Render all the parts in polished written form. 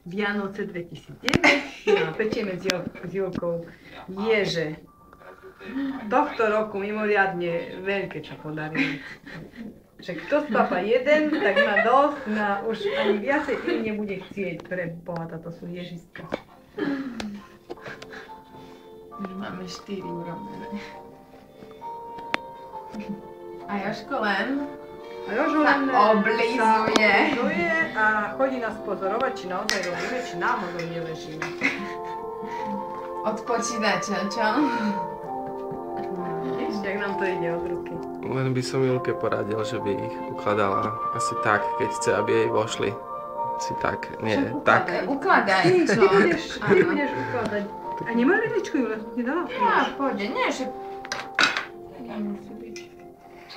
Vianoce 2009, no, pečieme s Julkou ježe. Tohto roku mimoriadne veľké čo podarili. Že kto spápa jeden, tak má dosť, už ani viacej tým nebude chcieť. Pre Boha, toto sú ježiska. Už máme 4 urobené. A Jožko len sa oblizuje a chodí nás pozorovať, či naozaj robíme, či náhodou neležíme. Od počítača, čo? Vieš, jak nám to ide od ruky. Len by som Julke poradil, že by ich ukladala asi tak, keď chce, aby jej vošli. Si tak, nie, tak. Ukladaj, čo? Ty budeš ukladať. A nemáš vidličku, Jule? Nedala? Ja, pôjde, nie, že... Nemusí byť.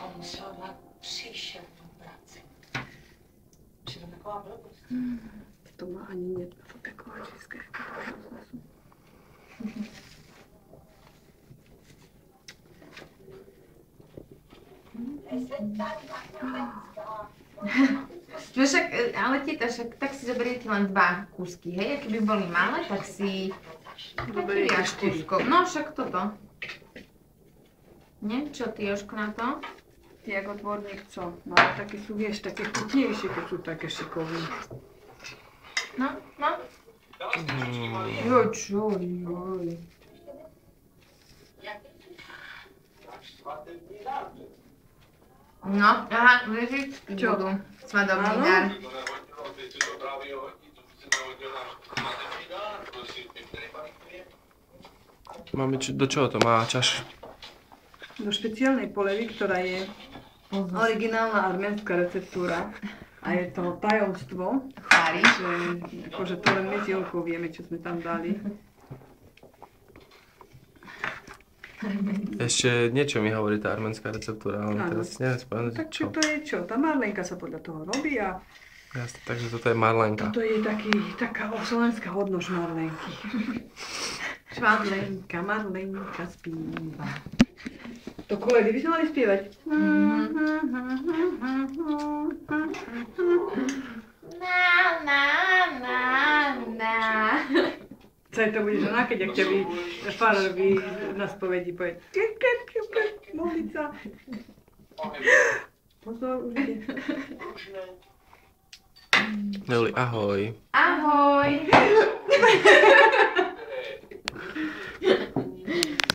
To musela příšernou práci. Čili taková blbost. To má ani nefotekovať české. Však, ale teta, tak si zoberiete len 2 kúsky, hej? A keby boli malé, tak si... Zoberiete 4. No, však toto. Nie? Čo ty, Jožko, na to? Ty ako dvorník, co? No ale také sú, vieš, také chutnejšie, keď sú také šikovné. No. Joj. No, aha, lyžičky budú. Svadobný dar. Máme, do čoho to má čaš? Do špeciálnej polevy, ktorá je originálna arménska receptúra. A je to tajomstvo, Chvári. že akože to len my s Julkou vieme, čo sme tam dali. Ešte niečo mi hovorí tá arménska receptúra, ale teraz neviem spomenúť čo. Tak to je čo? Tá marlenka sa podľa toho robí a... Jasne, takže toto je marlenka. Toto je taká slovenská hodnosť marlenky. Marlenka spíva. To koledy by sme mali spievať. Na. Co to bude žena, keď ak ťa farár na spovedi povie Molica. Pozor, už ide. Juli, ahoj. Ahoj.